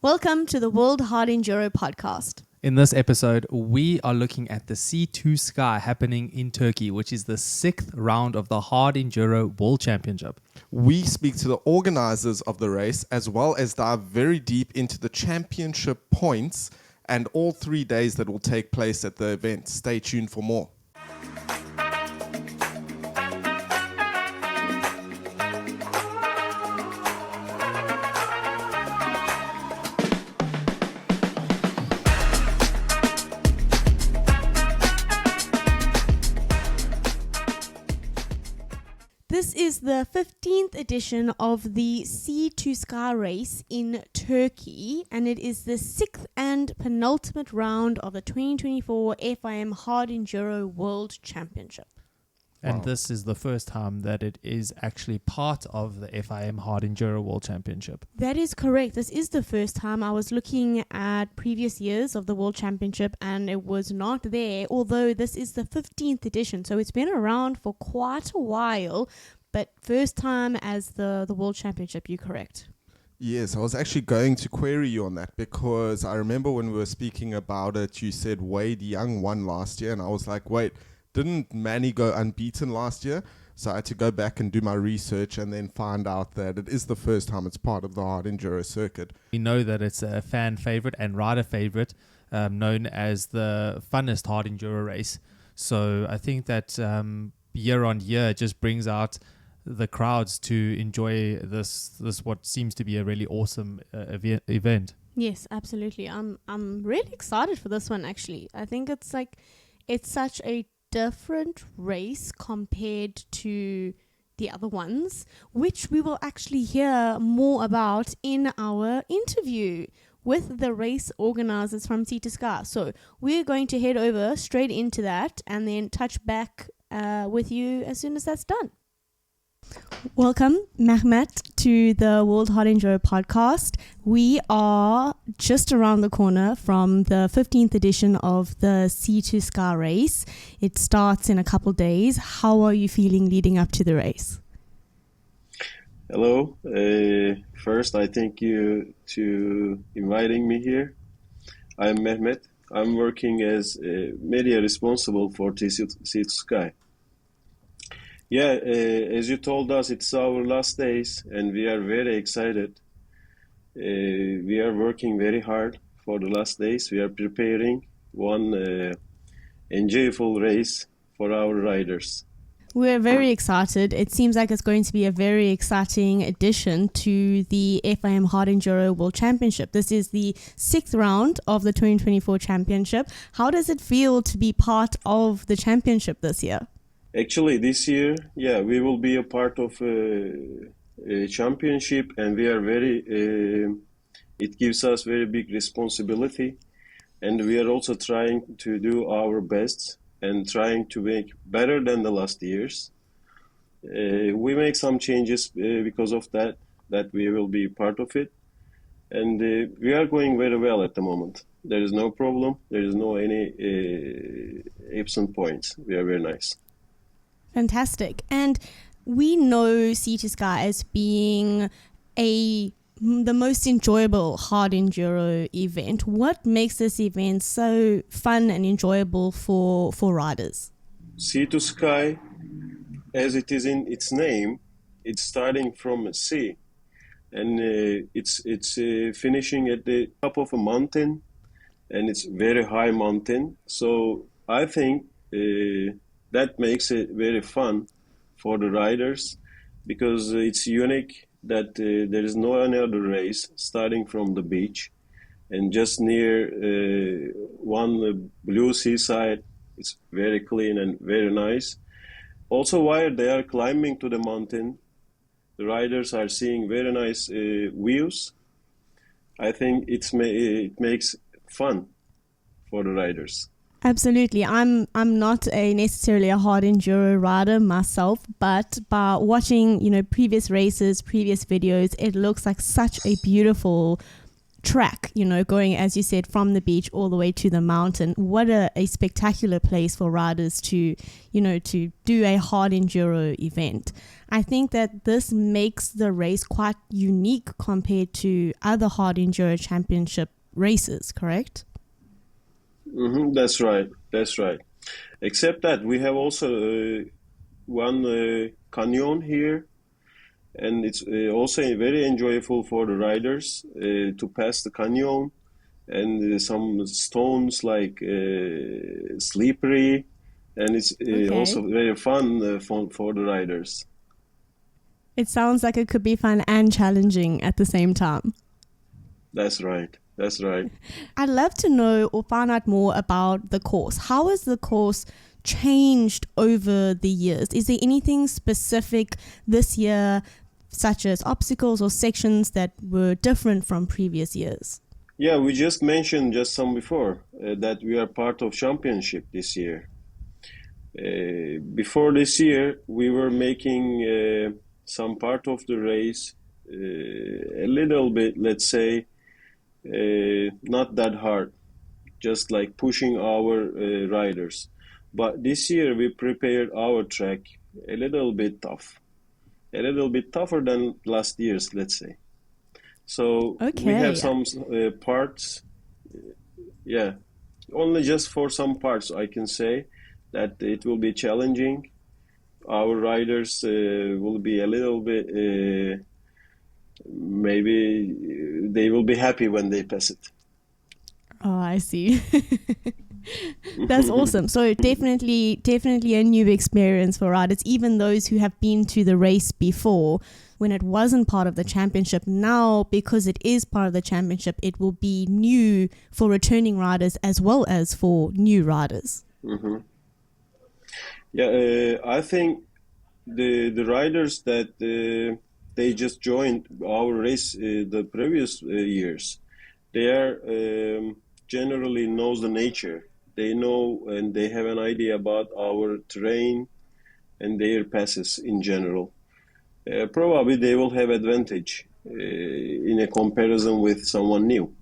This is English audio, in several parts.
Welcome to the World Hard Enduro podcast. In this episode, we are looking at the C2 happening in Turkey, which is the 6th round of the Hard Enduro World Championship. We speak to the organizers of the race as well as dive very deep into the championship points and all 3 days that will take place at the event. Stay tuned for more. This is the 15th edition of the C2 race in Turkey, and it is the 6th and penultimate round of the 2024 FIM Hard Enduro World Championship. And this is the first time that it is actually part of the FIM Hard Enduro World Championship. That is correct. This is the first time. I was looking at previous years of the World Championship and it was not there, although this is the 15th edition. So it's been around for quite a while, but first time as the World Championship, you're correct. Yes, I was actually going to query you on that because I remember when we were speaking about it, you said Wade Young won last year and I was like, wait, didn't Manny go unbeaten last year? So I had to go back and do my research and then find out that it is the first time it's part of the Hard Enduro circuit. We know that it's a fan favorite and rider favorite, known as the funnest Hard Enduro race. So I think that year on year it just brings out the crowds to enjoy this what seems to be a really awesome event. Yes, absolutely. I'm really excited for this one, actually. I think it's such a different race compared to the other ones, which we will actually hear more about in our interview with the race organizers from C2 So we're going to head over straight into that and then touch back with you as soon as that's done. Welcome, Mehmet, to the World Hard Enduro podcast. We are just around the corner from the 15th edition of the C2 race. It starts in a couple days. How are you feeling leading up to the race? Hello. First, I thank you to inviting me here. I'm Mehmet. I'm working as media responsible for C2. Yeah, as you told us, it's our last days and we are very excited. We are working very hard for the last days. We are preparing one enjoyable race for our riders. We're very excited. It seems like it's going to be a very exciting addition to the FIM Hard Enduro World Championship. This is the 6th round of the 2024 championship. How does it feel to be part of the championship this year? Actually, this year, we will be a part of a championship, and we are it gives us very big responsibility, and we are also trying to do our best and trying to make better than the last years. We make some changes because of that we will be part of it, and we are going very well at the moment. There is no problem. There is no any absent points. We are very nice. Fantastic. And we know C2 as being the most enjoyable hard enduro event. What makes this event so fun and enjoyable for riders? C2, as it is in its name, it's starting from a sea, and it's finishing at the top of a mountain, and it's very high mountain. So I think that makes it very fun for the riders because it's unique that there is no other race starting from the beach and just near one blue seaside. It's very clean and very nice. Also, while they are climbing to the mountain, the riders are seeing very nice views. I think it makes fun for the riders. Absolutely. I'm not necessarily a hard enduro rider myself, but by watching, previous races, previous videos, it looks like such a beautiful track, going, as you said, from the beach all the way to the mountain. What a spectacular place for riders to do a hard enduro event. I think that this makes the race quite unique compared to other hard enduro championship races, correct? That's right. That's right. Except that we have also one canyon here, and it's also very enjoyable for the riders to pass the canyon, and some stones like slippery, and it's also very fun for the riders. It sounds like it could be fun and challenging at the same time. That's right. That's right. I'd love to know or find out more about the course. How has the course changed over the years? Is there anything specific this year, such as obstacles or sections that were different from previous years? Yeah, we just mentioned just some before that we are part of championship this year. Before this year, we were making some part of the race a little bit, let's say, not that hard, just like pushing our riders. But this year we prepared our track a little bit tougher than last year's, let's say. So we have some parts, only just for some parts I can say that it will be challenging. Our riders will be a little bit, maybe they will be happy when they pass it. Oh, I see. That's awesome. So definitely a new experience for riders, even those who have been to the race before when it wasn't part of the championship. Now, because it is part of the championship, it will be new for returning riders as well as for new riders. Mm-hmm. Yeah, I think the riders that they just joined our race the previous years, they are generally knows the nature. They know and they have an idea about our terrain and their passes in general. Probably they will have advantage in a comparison with someone new.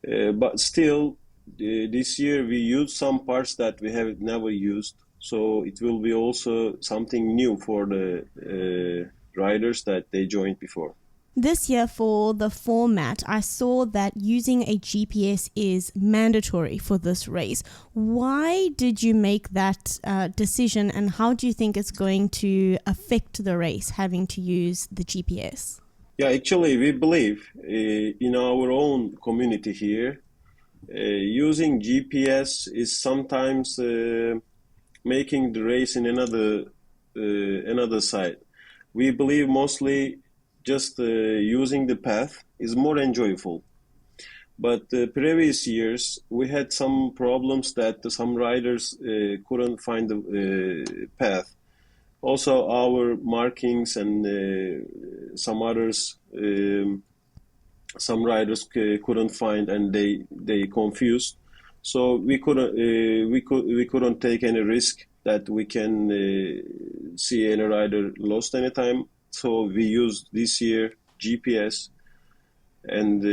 But still, this year we used some parts that we have never used. So it will be also something new for the riders that they joined before. This year for the format, I saw that using a GPS is mandatory for this race. Why did you make that decision, and how do you think it's going to affect the race, having to use the GPS? Yeah, actually, we believe in our own community here, using GPS is sometimes making the race in another side. We believe mostly just using the path is more enjoyable. But the previous years, we had some problems that some riders couldn't find the path. Also, our markings and some others, some riders couldn't find, and they confused. So we couldn't take any risk that we can see any rider lost any time. So we used this year GPS, and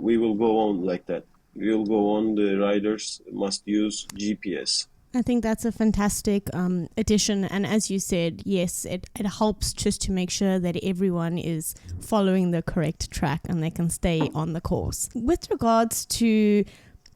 we will go on like that. We will go on. The riders must use GPS. I think that's a fantastic addition. And as you said, yes, it helps just to make sure that everyone is following the correct track and they can stay on the course. With regards to,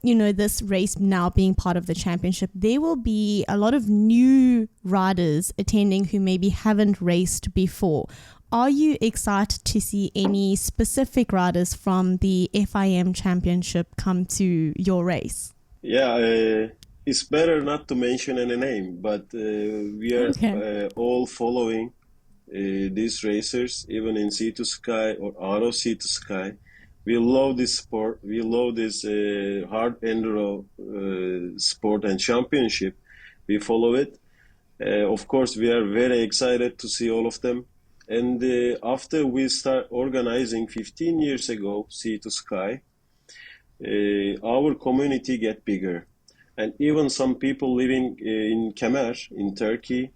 this race now being part of the championship, there will be a lot of new riders attending who maybe haven't raced before. Are you excited to see any specific riders from the FIM championship come to your race? Yeah, it's better not to mention any name, but we are all following these racers, even in Sea to Sky or out of Sea to Sky. We love this sport. We love this hard enduro sport and championship. We follow it. Of course, we are very excited to see all of them. And after we start organizing 15 years ago, Sea to Sky, our community get bigger. And even some people living in Kemer, in Turkey,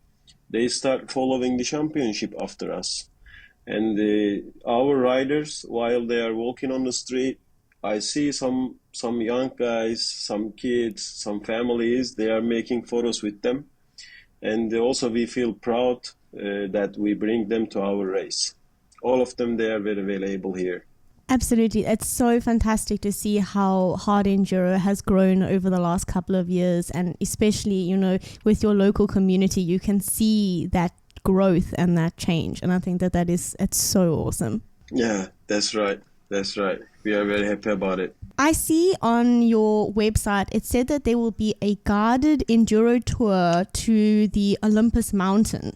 they start following the championship after us. And our riders, while they are walking on the street, I see some young guys, some kids, some families. They are making photos with them, and also we feel proud that we bring them to our race. All of them, they are very valuable here. Absolutely. It's so fantastic to see how hard enduro has grown over the last couple of years, and especially, you know, with your local community, you can see that growth and that change. And I think that it's so awesome. Yeah, that's right. That's right. We are very happy about it. I see on your website, it said that there will be a guided enduro tour to the Olympus Mountain.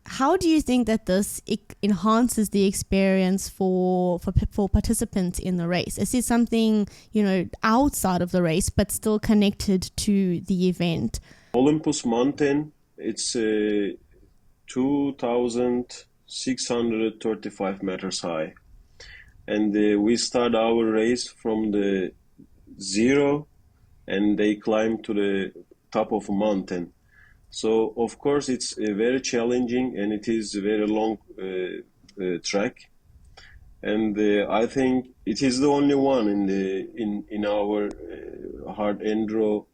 How do you think that this enhances the experience for participants in the race? Is it something, you know, outside of the race but still connected to the event? Olympus Mountain, it's 2,635 meters high. And we start our race from the zero, and they climb to the top of a mountain. So, of course, it's very challenging, and it is a very long track. And I think it is the only one in our hard enduro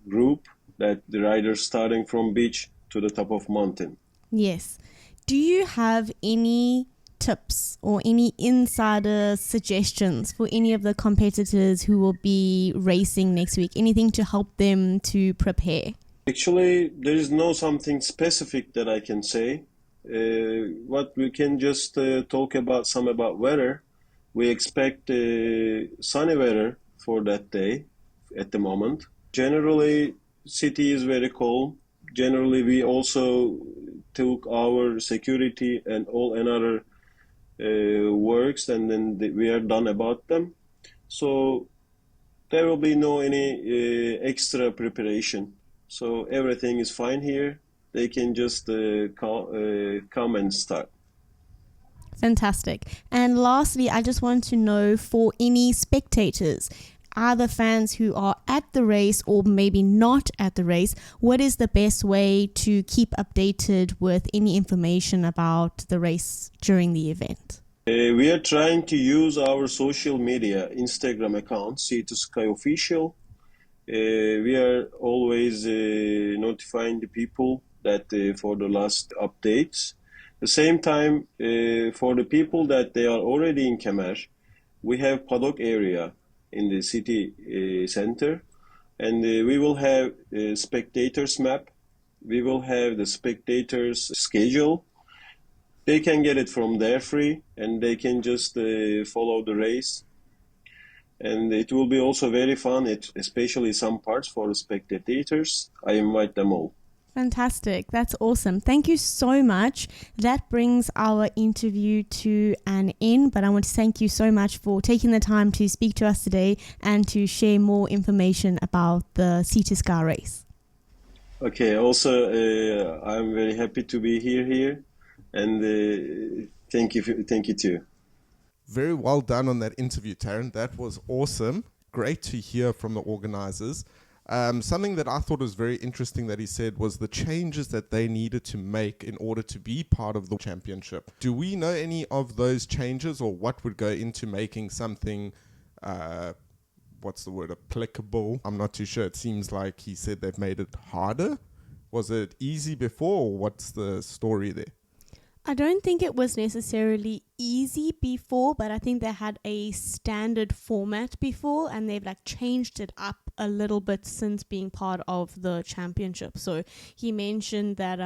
group that the riders starting from beach to the top of mountain. Yes. Do you have any tips or any insider suggestions for any of the competitors who will be racing next week? Anything to help them to prepare? Actually, there is no something specific that I can say. What we can just talk about weather. We expect sunny weather for that day at the moment. Generally, city is very calm. Generally, we also took our security and all another works, and then we are done about them. So there will be no any extra preparation. So everything is fine here. They can just come and start. Fantastic. And lastly, I just want to know, for any spectators, either fans who are at the race or maybe not at the race, what is the best way to keep updated with any information about the race during the event? We are trying to use our social media, Instagram account, Sea to Sky Official. We are always notifying the people that for the last updates. At the same time, for the people that they are already in Kemer, we have paddock area in the city center, and we will have spectators map. We will have the spectators schedule. They can get it from there free, and they can just follow the race. And it will be also very fun, especially some parts for the spectators. I invite them all. Fantastic. That's awesome. Thank you so much. That brings our interview to an end, but I want to thank you so much for taking the time to speak to us today and to share more information about the Sea to Sky race. Okay, also I'm very happy to be here, and thank you too. Very well done on that interview, Taryn. That was awesome. Great to hear from the organizers. Something that I thought was very interesting that he said was the changes that they needed to make in order to be part of the championship. Do we know any of those changes, or what would go into making something, applicable? I'm not too sure. It seems like he said they've made it harder. Was it easy before, or what's the story there? I don't think it was necessarily easy before, but I think they had a standard format before, and they've changed it up a little bit since being part of the championship. So he mentioned that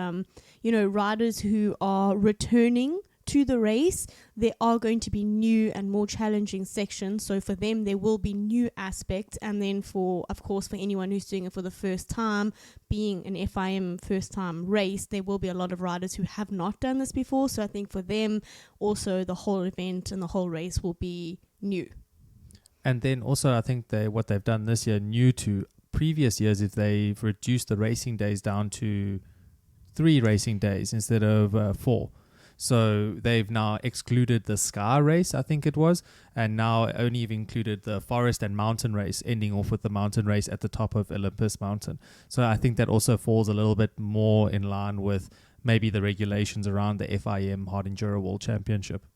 riders who are returning to the race, there are going to be new and more challenging sections. So for them, there will be new aspects. And then for anyone who's doing it for the first time, being an FIM first time race, there will be a lot of riders who have not done this before. So I think for them, also the whole event and the whole race will be new. And then also, I think what they've done this year, new to previous years, is they've reduced the racing days down to 3 racing days instead of 4. So they've now excluded the Sky race, I think it was, and now only have included the forest and mountain race, ending off with the mountain race at the top of Olympus Mountain. So I think that also falls a little bit more in line with maybe the regulations around the FIM Hard Enduro World Championship.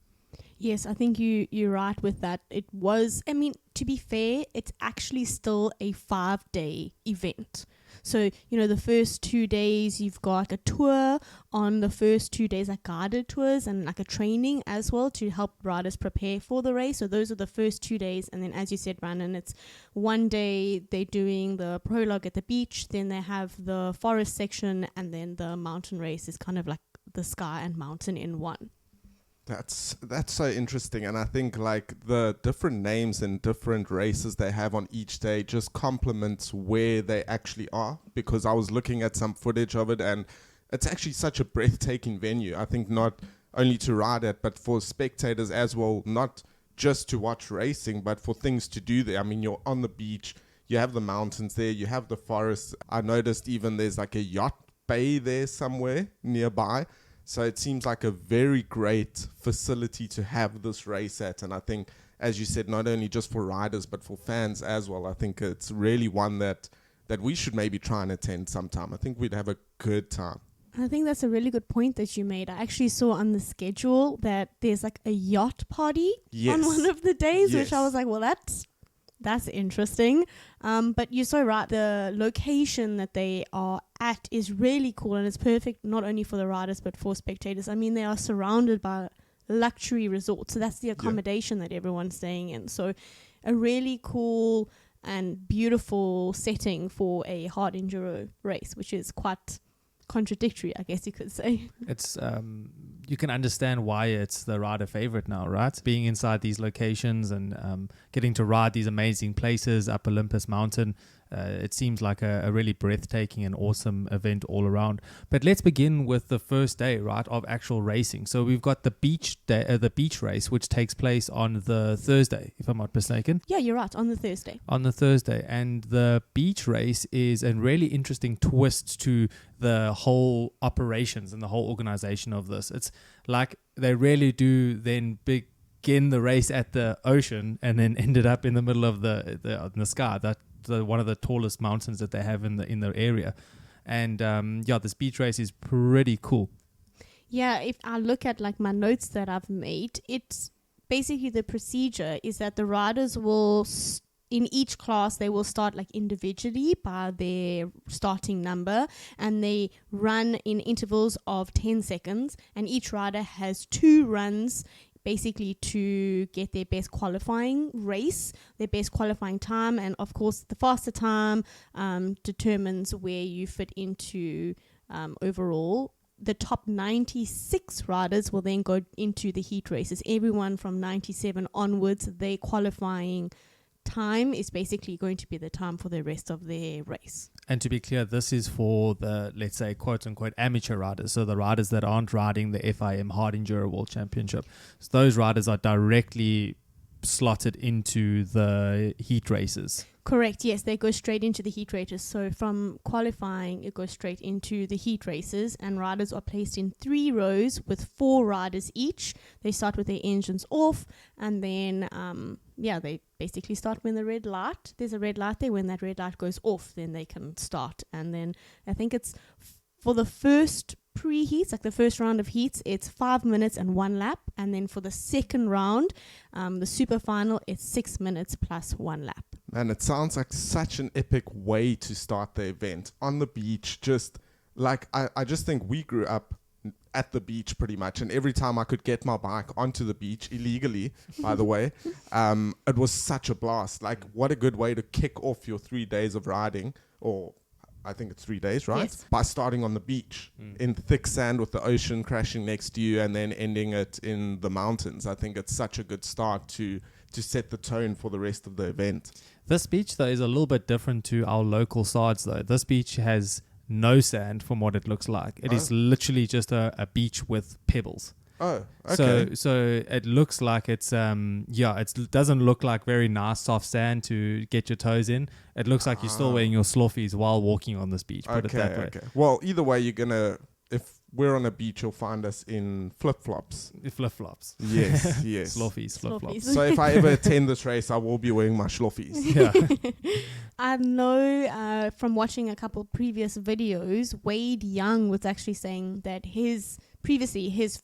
Yes, I think you're right with that. It was, I mean, to be fair, it's actually still a 5-day event. So, the first 2 days you've got a tour. On the first 2 days, like guided tours and like a training as well to help riders prepare for the race. So those are the first 2 days. And then, as you said, Brandon, it's one day they're doing the prologue at the beach. Then they have the forest section, and then the mountain race is kind of like the sky and mountain in one. That's so interesting, and I think like the different names and different races they have on each day just complements where they actually are, because I was looking at some footage of it and it's actually such a breathtaking venue. I think not only to ride at, but for spectators as well, not just to watch racing, but for things to do there. I mean, you're on the beach, you have the mountains there, you have the forest. I noticed even there's like a yacht bay there somewhere nearby. So it seems like a very great facility to have this race at. And I think, as you said, not only just for riders, but for fans as well. I think it's really one that we should maybe try and attend sometime. I think we'd have a good time. I think that's a really good point that you made. I actually saw on the schedule that there's like a yacht party on one of the days, which I was like, well, that's interesting. But you're so right. The location that they are at is really cool, and it's perfect not only for the riders but for spectators. I mean, they are surrounded by luxury resorts, so that's the accommodation that everyone's staying in. So a really cool and beautiful setting for a hard enduro race, which is quite contradictory, I guess you could say. It's you can understand why it's the rider favorite now, right? Being inside these locations and getting to ride these amazing places up Olympus Mountain, it seems like a really breathtaking and awesome event all around. But let's begin with the first day, right, of actual racing. So we've got the beach day, the beach race, which takes place on the Thursday, if I'm not mistaken. Yeah, you're right, on the Thursday. On the Thursday. And the beach race is a really interesting twist to the whole operations and the whole organization of this. It's like they really do then begin the race at the ocean and then ended up in the middle of the sky. One of the tallest mountains that they have in the area. And this beach race is pretty cool. Yeah, if I look at like my notes that I've made, it's basically the procedure is that the riders will in each class they will start like individually by their starting number, and they run in intervals of 10 seconds, and each rider has 2 runs basically to get their best qualifying race, their best qualifying time. And of course the faster time determines where you fit into overall. The top 96 riders will then go into the heat races. Everyone from 97 onwards, their qualifying time is basically going to be the time for the rest of their race. And to be clear, this is for the, let's say, quote-unquote amateur riders, so the riders that aren't riding the FIM Hard Enduro World Championship. So those riders are directly slotted into the heat races. Correct, yes, they go straight into the heat races. So from qualifying, it goes straight into the heat races, and riders are placed in 3 rows with 4 riders each. They start with their engines off, and then they basically start when the red light, there's a red light there. When that red light goes off, then they can start. And then I think it's for the first pre-heats, like the first round of heats, it's 5 minutes and 1 lap. And then for the second round, the super final, it's 6 minutes plus 1 lap. Man, it sounds like such an epic way to start the event on the beach. Just like I just think we grew up at the beach pretty much, and every time I could get my bike onto the beach illegally, by the way, it was such a blast. Like, what a good way to kick off your 3 days of riding, or I think it's 3 days, right? Yes. By starting on the beach in thick sand with the ocean crashing next to you, and then ending it in the mountains. I think it's such a good start to set the tone for the rest of the event. This beach, though, is a little bit different to our local sides, though. This beach has no sand from what it looks like. It is literally just a beach with pebbles. Oh, okay. So it looks like it's it doesn't look like very nice soft sand to get your toes in. It looks like you're still wearing your sloffies while walking on this beach. Put it that way. Okay. Well, either way, if we're on a beach, you'll find us in flip-flops. Flip-flops. Yes, yes. Sloffies, flip-flops. So if I ever attend this race, I will be wearing my sloffies. Yeah. I know from watching a couple previous videos, Wade Young was actually saying that his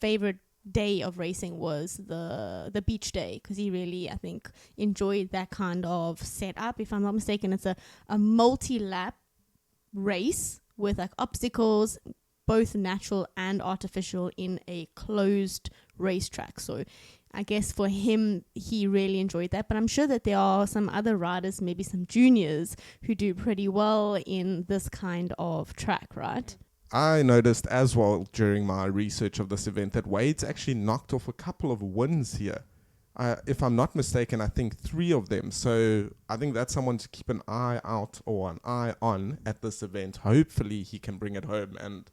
favorite day of racing was the beach day, because he really, I think, enjoyed that kind of setup. If I'm not mistaken, it's a multi-lap race with like obstacles, both natural and artificial, in a closed racetrack. So I guess for him, he really enjoyed that. But I'm sure that there are some other riders, maybe some juniors, who do pretty well in this kind of track, right? I noticed as well during my research of this event that Wade's actually knocked off a couple of wins here. If I'm not mistaken, I think 3 of them. So I think that's someone to keep an eye out or an eye on at this event. Hopefully he can bring it home and,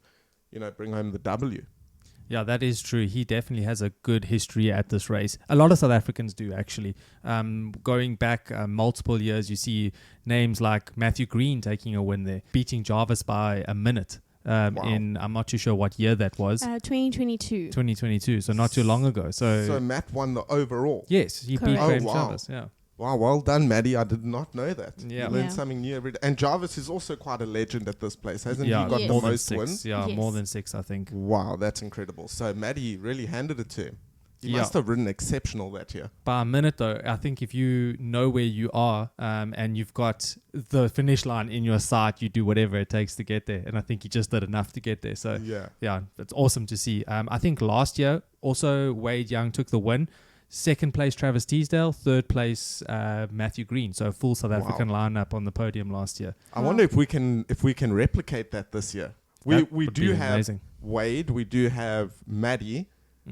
bring home the W. Yeah, that is true. He definitely has a good history at this race. A lot of South Africans do, actually. Going back multiple years, you see names like Matthew Green taking a win there, beating Jarvis by a minute. Wow. I'm not too sure what year that was. 2022. 2022, so not too long ago. So Matt won the overall. Yes, he beat Correct. Graham wow. Jarvis. Yeah. Wow, well done, Maddie. I did not know that. Yeah. You learn Yeah. something new every day. And Jarvis is also quite a legend at this place, hasn't Yeah, he? Got Yes. the more than most 6. wins. Yeah, Yes. more than 6, I think. Wow, that's incredible. So Maddie really handed it to him. He Yeah. must have ridden exceptional that year. By a minute, though, I think if you know where you are and you've got the finish line in your sight, you do whatever it takes to get there. And I think he just did enough to get there. So, yeah, it's awesome to see. I think last year, also, Wade Young took the win. 2nd place, Travis Teasdale. 3rd place, Matthew Green. So, a full South African lineup on the podium last year. I wonder if we can replicate that this year. We That would do be have amazing. Wade, we do have Maddie.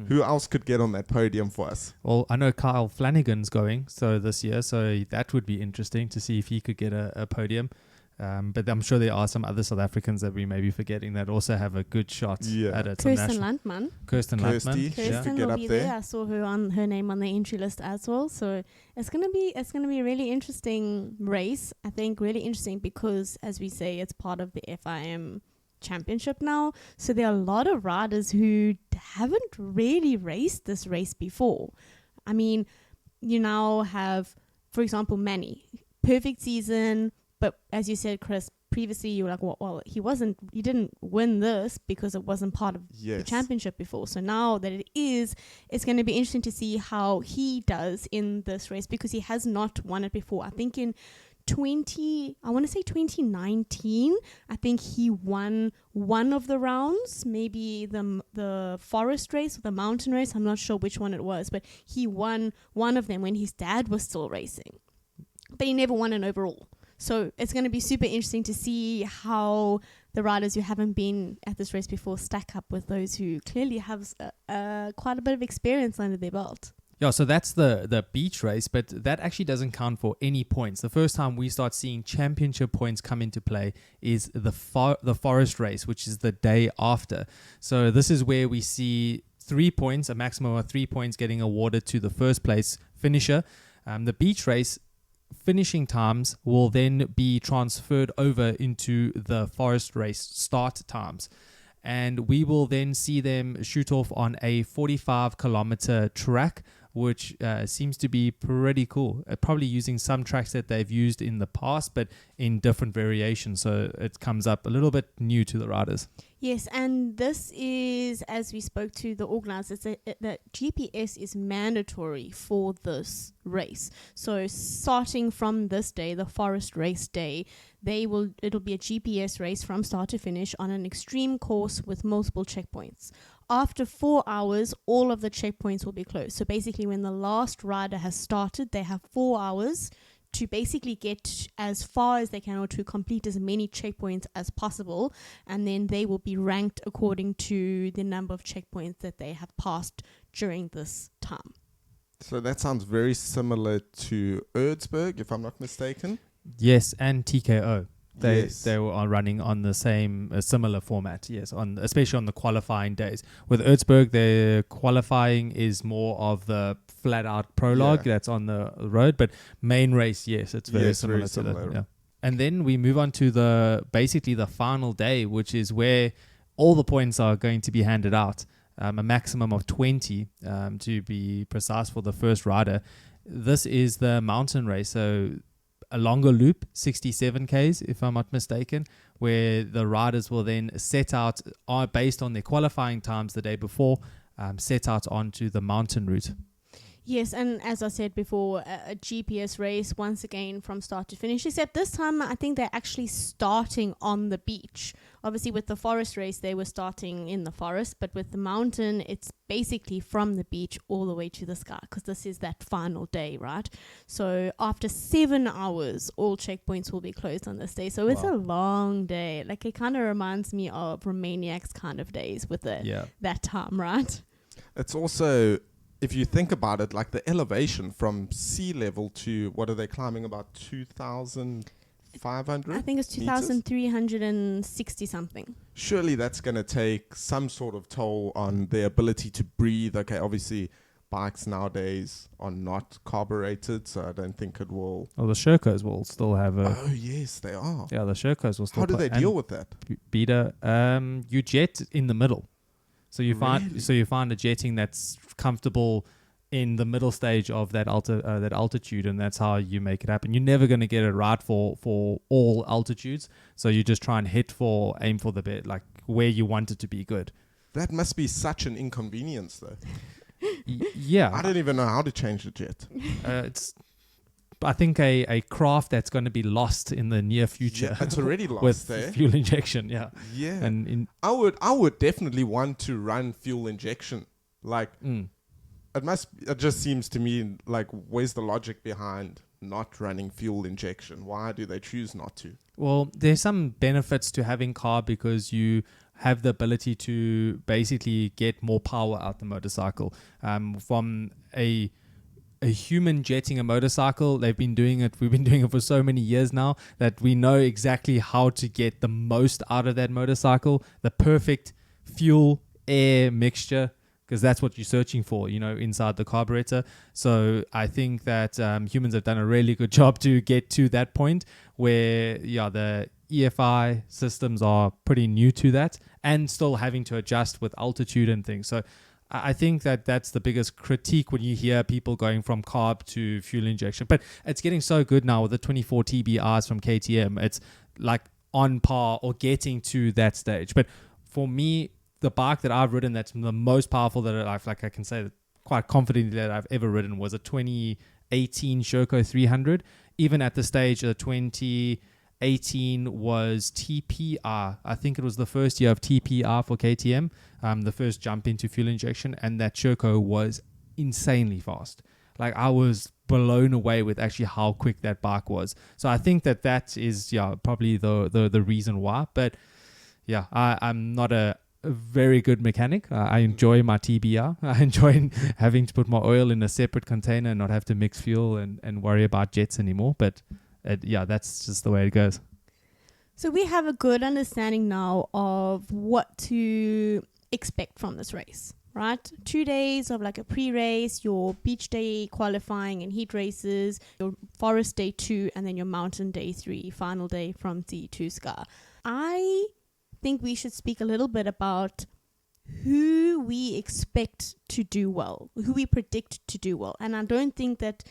Who else could get on that podium for us? Well, I know Kyle Flanagan's going this year, so that would be interesting to see if he could get a podium. But I'm sure there are some other South Africans that we may be forgetting that also have a good shot at it. Kirsten Landman. Kirsten Landman. Kirsty, Yeah. Kirsten get will up be there. there. I saw her name on the entry list as well. So it's gonna be a really interesting race. I think really interesting because, as we say, it's part of the FIM championship now. So there are a lot of riders who haven't really raced this race before. I mean, you now have, for example, Manny, perfect season, but as you said, Chris, previously you were like, well, he didn't win this because it wasn't part of the championship before. So now that it is, it's going to be interesting to see how he does in this race because he has not won it before. I think in 2019, I think he won one of the rounds, maybe the forest race or the mountain race. I'm not sure which one it was, but he won one of them when his dad was still racing. But he never won an overall. So it's going to be super interesting to see how the riders who haven't been at this race before stack up with those who clearly have quite a bit of experience under their belt. Yeah, so that's the beach race, but that actually doesn't count for any points. The first time we start seeing championship points come into play is the forest race, which is the day after. So this is where we see 3 points, a maximum of 3 points getting awarded to the first place finisher. The beach race finishing times will then be transferred over into the forest race start times. And we will then see them shoot off on a 45-kilometer track, which seems to be pretty cool. Probably using some tracks that they've used in the past, but in different variations. So it comes up a little bit new to the riders. Yes, and this is, as we spoke to the organizers, that GPS is mandatory for this race. So starting from this day, the forest race day, it'll be a GPS race from start to finish on an extreme course with multiple checkpoints. After 4 hours, all of the checkpoints will be closed. So basically, when the last rider has started, they have 4 hours to basically get as far as they can or to complete as many checkpoints as possible. And then they will be ranked according to the number of checkpoints that they have passed during this time. So that sounds very similar to Erdsberg, if I'm not mistaken. Yes, and TKO. They They are running on the same similar format, yes, especially on the qualifying days. With Erdsberg, the qualifying is more of the flat-out prologue that's on the road, but main race, yes, it's very similar to that. Yeah. And then we move on to the final day, which is where all the points are going to be handed out, a maximum of 20 to be precise for the first rider. This is the mountain race, so a longer loop, 67 Ks, if I'm not mistaken, where the riders will then set out based on their qualifying times the day before, set out onto the mountain route. Yes, and as I said before, a GPS race once again from start to finish, except this time I think they're actually starting on the beach. Obviously with the forest race they were starting in the forest, but with the mountain it's basically from the beach all the way to the sky, because this is that final day, right? So after 7 hours all checkpoints will be closed on this day, so it's a long day. Like, it kind of reminds me of Romaniac's kind of days with that time, right? It's also, if you think about it, like the elevation from sea level to, what are they climbing, about 2,500? I think it's 2,360 something. Surely that's going to take some sort of toll on their ability to breathe. Okay, obviously bikes nowadays are not carbureted, so I don't think it will. Well, the Sherkos will still have a... Oh, yes, they are. Yeah, the Sherkos will still... How do they deal with that? Beta, you jet in the middle. So you Really? find a jetting that's comfortable in the middle stage of that altitude, and that's how you make it happen. You're never going to get it right for all altitudes, so you just try and aim for the bit, like where you want it to be good. That must be such an inconvenience, though. Yeah, I don't even know how to change the jet. it's, I think, a craft that's going to be lost in the near future. Yeah, it's already lost with there. fuel injection. Yeah, Yeah, and I would definitely want to run fuel injection. Like, it just seems to me like, where's the logic behind not running fuel injection? Why do they choose not to? Well, there's some benefits to having carb because you have the ability to basically get more power out the motorcycle. From a human jetting a motorcycle, we've been doing it for so many years now that we know exactly how to get the most out of that motorcycle, the perfect fuel air mixture, because that's what you're searching for, inside the carburetor. So I think that humans have done a really good job to get to that point where, the EFI systems are pretty new to that and still having to adjust with altitude and things. So I think that that's the biggest critique when you hear people going from carb to fuel injection. But it's getting so good now with the 24 TBRs from KTM. It's like on par or getting to that stage. But for me, the bike that I've ridden that's the most powerful that I can say that quite confidently that I've ever ridden was a 2018 Sherco 300. Even at the stage of 2018 was TPR. I think it was the first year of TPR for KTM, the first jump into fuel injection, and that Sherco was insanely fast. Like, I was blown away with actually how quick that bike was. So I think that is probably the reason why. But yeah, I'm not a very good mechanic. I enjoy my TBR. I enjoy having to put my oil in a separate container and not have to mix fuel and worry about jets anymore. But that's just the way it goes. So we have a good understanding now of what to expect from this race, right? 2 days of like a pre-race, your beach day qualifying and heat races, your forest day 2, and then your mountain day 3, final day from sea to sky. I think we should speak a little bit about who we expect to do well, who we predict to do well. And I don't think that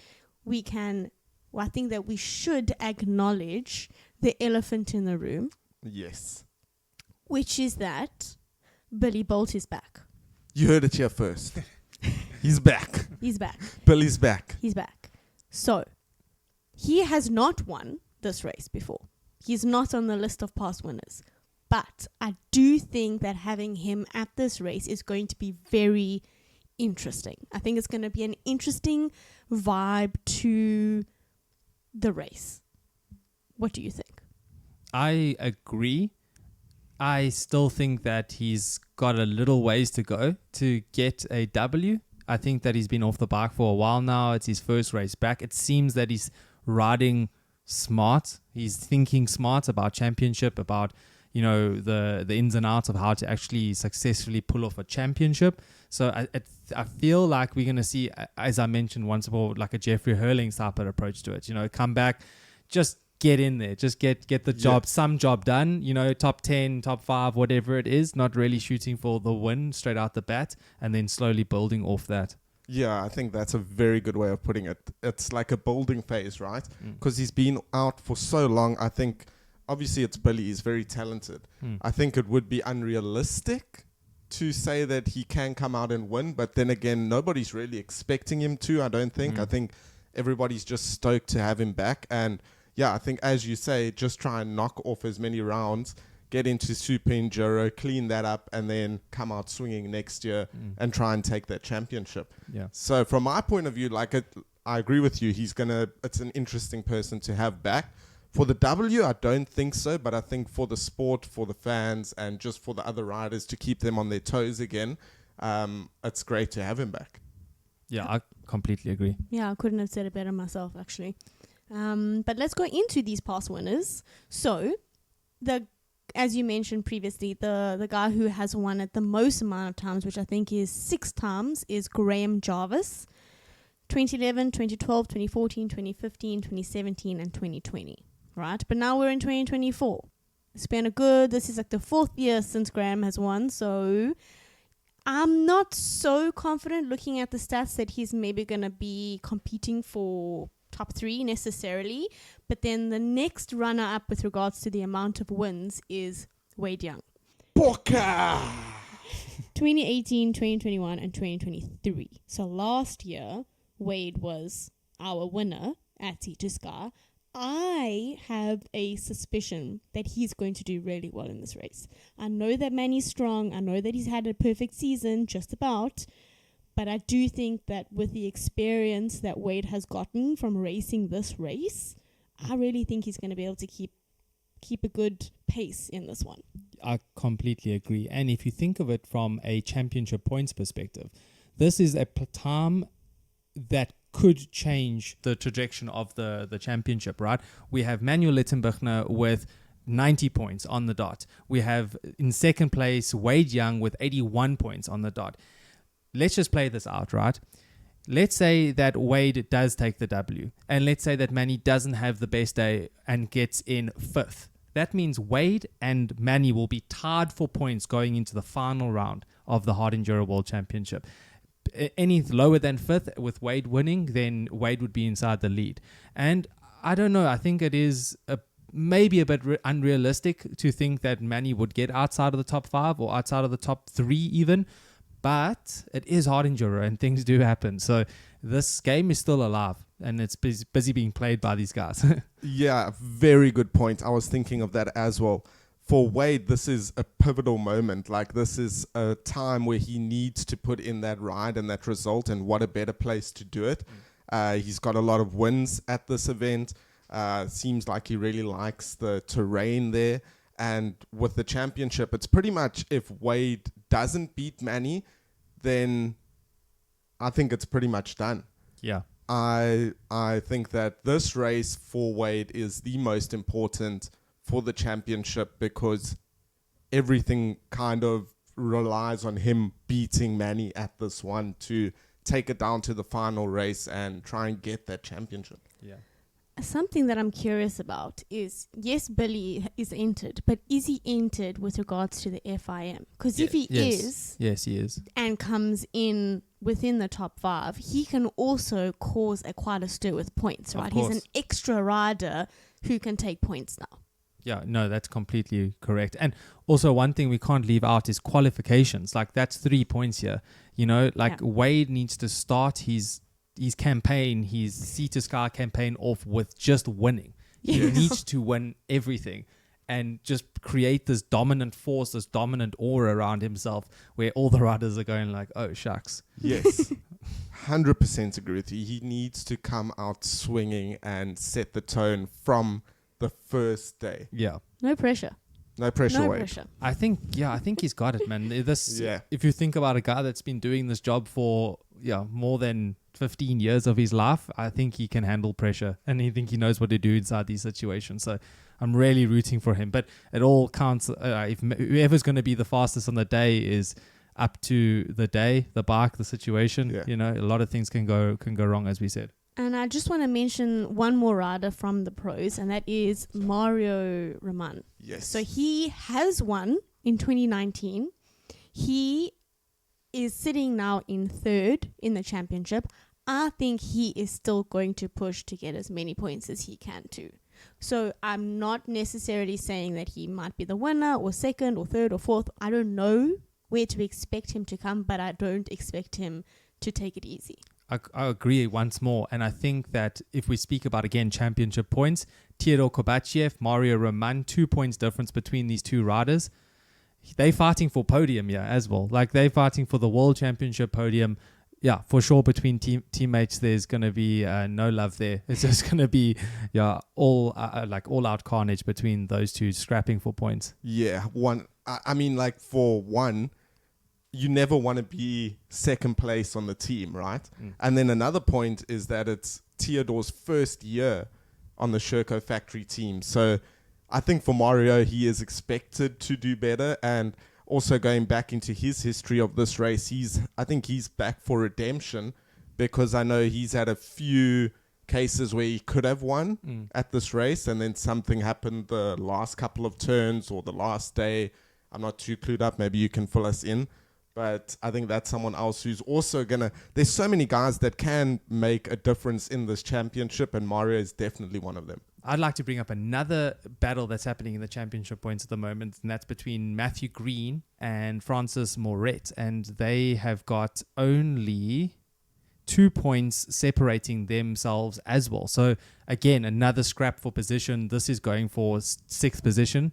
we can... I think that we should acknowledge the elephant in the room. Yes. Which is that Billy Bolt is back. You heard it here first. He's back. He's back. Billy's back. He's back. So, he has not won this race before. He's not on the list of past winners. But I do think that having him at this race is going to be very interesting. I think it's going to be an interesting vibe to the race. What do you think? I agree. I still think that he's got a little ways to go to get a W. I think that he's been off the bike for a while now. It's his first race back. It seems that he's riding smart. He's thinking smart about championship, about the ins and outs of how to actually successfully pull off a championship. So I feel like we're going to see, as I mentioned once before, like a Jeffrey Hurling type of approach to it. Come back, just get in there, just get the job, some job done, top 10, top 5, whatever it is, not really shooting for the win straight out the bat, and then slowly building off that. Yeah, I think that's a very good way of putting it. It's like a building phase, right? Because he's been out for so long. I think, obviously it's Billy, he's very talented. I think it would be unrealistic to say that he can come out and win, but then again, nobody's really expecting him to, I don't think. I think everybody's just stoked to have him back. And yeah, I think, as you say, just try and knock off as many rounds, get into Super Enduro, clean that up, and then come out swinging next year and try and take that championship. Yeah. So from my point of view, I agree with you. It's an interesting person to have back. For the W, I don't think so, but I think for the sport, for the fans, and just for the other riders to keep them on their toes again, it's great to have him back. Yeah, I completely agree. Yeah, I couldn't have said it better myself, actually. But let's go into these past winners. So, as you mentioned previously, the guy who has won it the most amount of times, which I think is 6 times, is Graham Jarvis. 2011, 2012, 2014, 2015, 2017, and 2020. Right? But now we're in 2024. This is like the 4th year since Graham has won, so I'm not so confident looking at the stats that he's maybe going to be competing for top 3 necessarily. But then the next runner-up with regards to the amount of wins is Wade Young. Boca! 2018, 2021, and 2023. So last year, Wade was our winner at HEWC. I have a suspicion that he's going to do really well in this race. I know that Manny's strong. I know that he's had a perfect season, just about. But I do think that with the experience that Wade has gotten from racing this race, I really think he's going to be able to keep a good pace in this one. I completely agree. And if you think of it from a championship points perspective, this is a time that could change the trajectory of the championship, right? We have Manuel Littenbuchner with 90 points on the dot. We have in second place Wade Young with 81 points on the dot. Let's just play this out, right? Let's say that Wade does take the W, and let's say that Manny doesn't have the best day and gets in 5th. That means Wade and Manny will be tied for points going into the final round of the Hard Enduro World Championship. Any lower than 5th with Wade winning, then Wade would be inside the lead. And I don't know, I think it is maybe a bit unrealistic to think that Manny would get outside of the top 5 or outside of the top 3 even. But it is hard enduro and things do happen. So this game is still alive and it's busy being played by these guys. Yeah, very good point. I was thinking of that as well. For Wade, this is a pivotal moment. Like, this is a time where he needs to put in that ride and that result, and what a better place to do it. He's got a lot of wins at this event. Seems like he really likes the terrain there. And with the championship, it's pretty much if Wade doesn't beat Manny, then I think it's pretty much done. Yeah. I think that this race for Wade is the most important for the championship, because everything kind of relies on him beating Manny at this one to take it down to the final race and try and get that championship. Yeah. Something that I'm curious about is, yes, Billy is entered, but is he entered with regards to the FIM? Because if he is, yes, he is, and comes in within the top 5, he can also cause quite a stir with points, right? He's an extra rider who can take points now. Yeah, no, that's completely correct. And also one thing we can't leave out is qualifications. Like, that's 3 points here. You know, like Wade needs to start his campaign, his Sea to Sky campaign off with just winning. He needs to win everything and just create this dominant force, this dominant aura around himself where all the riders are going like, oh, shucks. Yes, 100% agree with you. He needs to come out swinging and set the tone from the first day. Yeah. No pressure. No pressure, No Wade. pressure. I think he's got it, man. Yeah. If you think about a guy that's been doing this job for more than 15 years of his life, I think he can handle pressure, and I think he knows what to do inside these situations. So I'm really rooting for him. But it all counts. If whoever's going to be the fastest on the day is up to the day, the bike, the situation. Yeah. You know, a lot of things can go wrong, as we said. And I just want to mention one more rider from the pros, and that is Mario Raman. Yes. So he has won in 2019. He is sitting now in 3rd in the championship. I think he is still going to push to get as many points as he can too. So I'm not necessarily saying that he might be the winner or 2nd or 3rd or 4th. I don't know where to expect him to come, but I don't expect him to take it easy. I agree once more. And I think that if we speak about, again, championship points, Theodor Kovachev, Mario Roman, 2 points difference between these two riders. They're fighting for podium here as well. Like, they're fighting for the world championship podium. Yeah, for sure, between teammates, there's going to be no love there. It's just going to be all out carnage between those two, scrapping for points. Yeah, I mean, like, for one, you never want to be second place on the team, right? And then another point is that it's Theodor's first year on the Sherco factory team. So I think for Mario, he is expected to do better. And also going back into his history of this race, I think he's back for redemption, because I know he's had a few cases where he could have won at this race, and then something happened the last couple of turns or the last day. I'm not too clued up. Maybe you can fill us in. But I think that's someone else who's also there's so many guys that can make a difference in this championship, and Mario is definitely one of them. I'd like to bring up another battle that's happening in the championship points at the moment, and that's between Matthew Green and Francis Moret. And they have got only 2 points separating themselves as well. So again, another scrap for position. This is going for 6th position.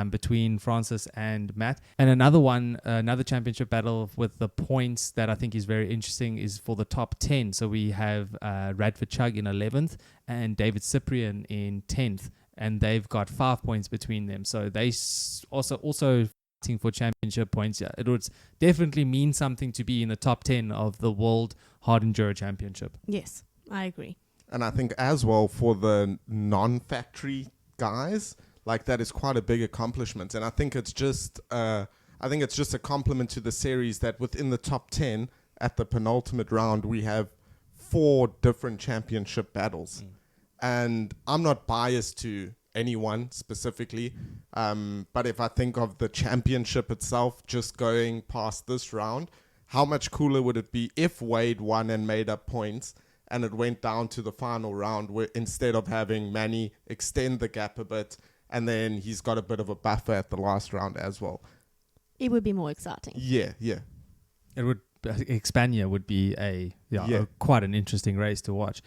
Between Francis and Matt. And another championship battle with the points that I think is very interesting is for the top 10. So we have Radford Chug in 11th and David Cyprian in 10th. And they've got 5 points between them. So they also fighting for championship points. Yeah, it would definitely mean something to be in the top 10 of the World Hard Enduro Championship. Yes, I agree. And I think as well for the non-factory guys, like, that is quite a big accomplishment. And I think it's just a compliment to the series that within the top 10 at the penultimate round, we have 4 different championship battles. And I'm not biased to anyone specifically, but if I think of the championship itself, just going past this round, how much cooler would it be if Wade won and made up points, and it went down to the final round, where instead of having Manny extend the gap a bit, and then he's got a bit of a buffer at the last round as well. It would be more exciting. Yeah. It would. Xpania would be quite an interesting race to watch.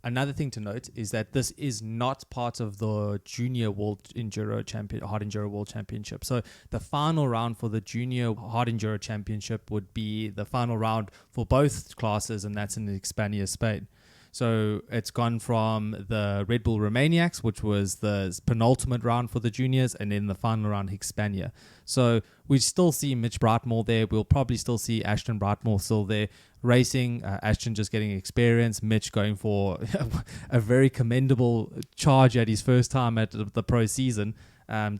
Another thing to note is that this is not part of the Junior World Enduro Hard Enduro World Championship. So the final round for the Junior Hard Enduro Championship would be the final round for both classes, and that's in Xpania, Spain. So it's gone from the Red Bull Romaniacs, which was the penultimate round for the juniors, and then the final round, Hispania. So we still see Mitch Brightmore there. We'll probably still see Ashton Brightmore still there racing. Ashton just getting experience. Mitch going for a very commendable charge at his first time at the pro season,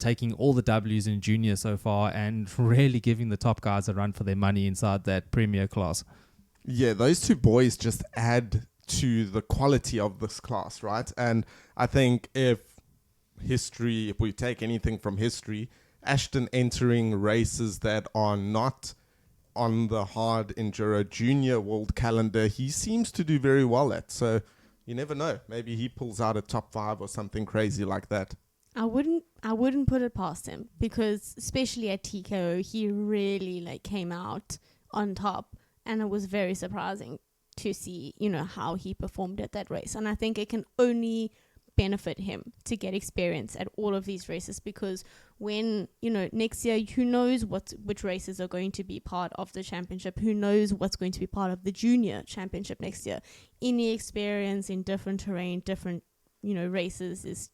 taking all the W's in junior so far and really giving the top guys a run for their money inside that premier class. Yeah, those two boys just add to the quality of this class, right? And I think if we take anything from history, Ashton entering races that are not on the hard enduro junior world calendar, he seems to do very well at. So you never know. Maybe he pulls out a top 5 or something crazy like that. I wouldn't put it past him, because especially at TKO, he really came out on top, and it was very surprising to see, how he performed at that race. And I think it can only benefit him to get experience at all of these races, because when, next year, who knows which races are going to be part of the championship, who knows what's going to be part of the junior championship next year. Any experience in different terrain, different, races is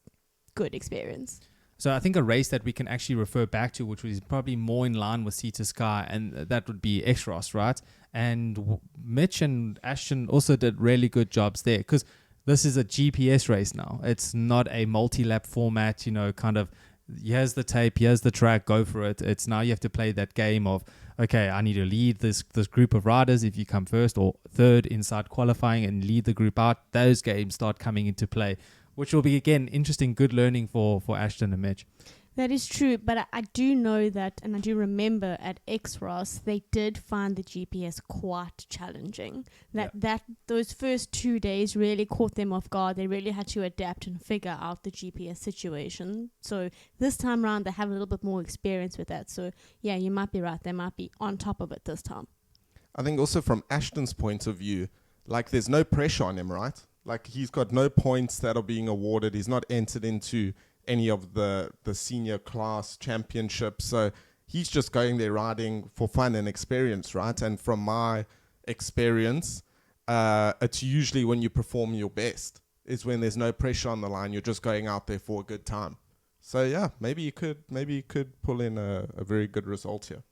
good experience. So I think a race that we can actually refer back to, which was probably more in line with Sea to Sky, and that would be Exros, right? And Mitch and Ashton also did really good jobs there, because this is a GPS race now. It's not a multi-lap format, kind of, here's the tape, here's the track, go for it. It's now you have to play that game of, okay, I need to lead this group of riders. If you come first or third inside qualifying and lead the group out, those games start coming into play, which will be, again, interesting, good learning for Ashton and Mitch. That is true, but I do know that, and I do remember at X-Ross, they did find the GPS quite challenging. That those first 2 days really caught them off guard. They really had to adapt and figure out the GPS situation. So this time around, they have a little bit more experience with that. So yeah, you might be right. They might be on top of it this time. I think also from Ashton's point of view, like there's no pressure on him, right? Like he's got no points that are being awarded. He's not entered into any of the senior class championships. So he's just going there riding for fun and experience, right? And from my experience, it's usually when you perform your best is when there's no pressure on the line. You're just going out there for a good time. So yeah, maybe you could pull in a very good result here.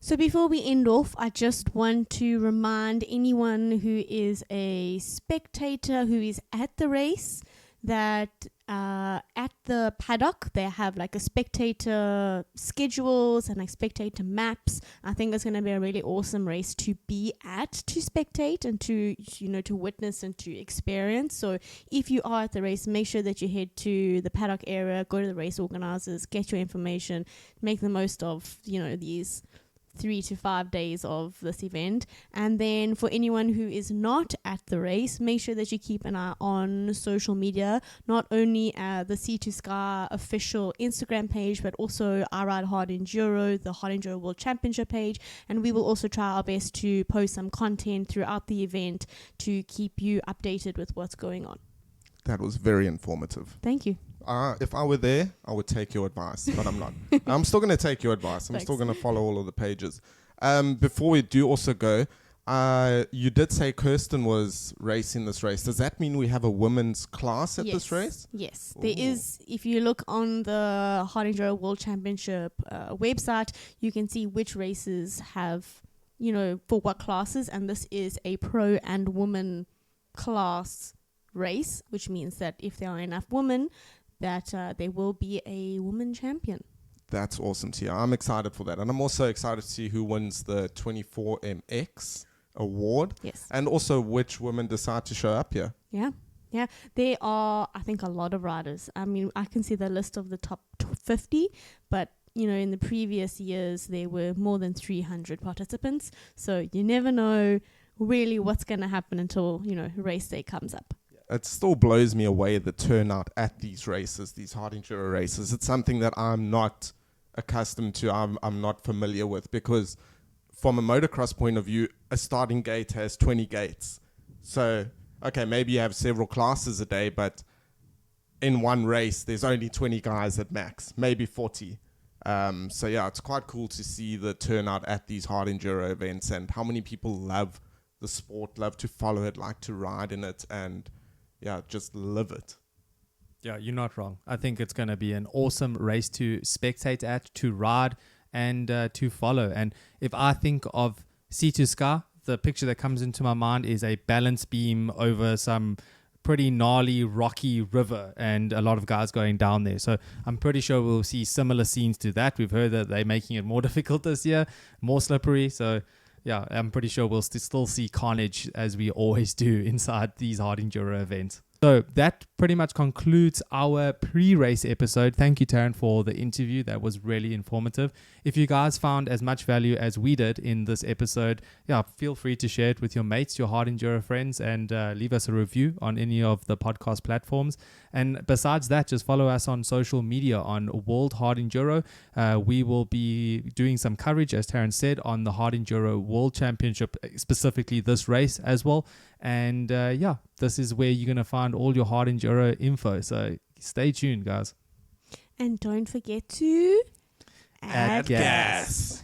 So before we end off, I just want to remind anyone who is a spectator who is at the race that at the paddock they have like a spectator schedules and like spectator maps. I think it's going to be a really awesome race to be at, to spectate and to to witness and to experience. So if you are at the race, make sure that you head to the paddock area, go to the race organizers, get your information, make the most of these 3 to 5 days of this event. And then for anyone who is not at the race, make sure that you keep an eye on social media, not only the Sea to Sky official Instagram page, but also I Ride Hard Enduro, the Hard Enduro World Championship page. And we will also try our best to post some content throughout the event to keep you updated with what's going on. That was very informative. Thank you. If I were there, I would take your advice, but I'm not. I'm still going to take your advice. I'm still going to follow all of the pages. Before we do also go, you did say Kirsten was racing this race. Does that mean we have a women's class at this race? Yes, there is. If you look on the Hard Enduro World Championship website, you can see which races have, for what classes. And this is a pro and woman class race, which means that if there are enough women, that there will be a woman champion. That's awesome to hear. I'm excited for that. And I'm also excited to see who wins the 24MX award. Yes. And also which women decide to show up here. Yeah. There are, I think, a lot of riders. I mean, I can see the list of the top 50, but, in the previous years, there were more than 300 participants. So you never know really what's going to happen until, race day comes up. It still blows me away, the turnout at these races, these hard enduro races. It's something that I'm not accustomed to, I'm not familiar with, because from a motocross point of view, a starting gate has 20 gates. So, okay, maybe you have several classes a day, but in one race, there's only 20 guys at max, maybe 40. So yeah, it's quite cool to see the turnout at these hard enduro events and how many people love the sport, love to follow it, like to ride in it, and yeah, just live it. Yeah, you're not wrong. I think it's going to be an awesome race to spectate at, to ride, and to follow. And if I think of Sea to Sky, the picture that comes into my mind is a balance beam over some pretty gnarly, rocky river and a lot of guys going down there. So I'm pretty sure we'll see similar scenes to that. We've heard that they're making it more difficult this year, more slippery. So yeah, I'm pretty sure we'll still see carnage as we always do inside these hard enduro events. So that pretty much concludes our pre-race episode. Thank you, Taryn, for the interview. That was really informative. If you guys found as much value as we did in this episode, yeah, feel free to share it with your mates, your hard enduro friends, and leave us a review on any of the podcast platforms. And besides that, just follow us on social media on World Hard Enduro. We will be doing some coverage, as Taryn said, on the Hard Enduro World Championship, specifically this race as well. And yeah, this is where you're going to find all your hard enduro info. So stay tuned, guys. And don't forget to add gas.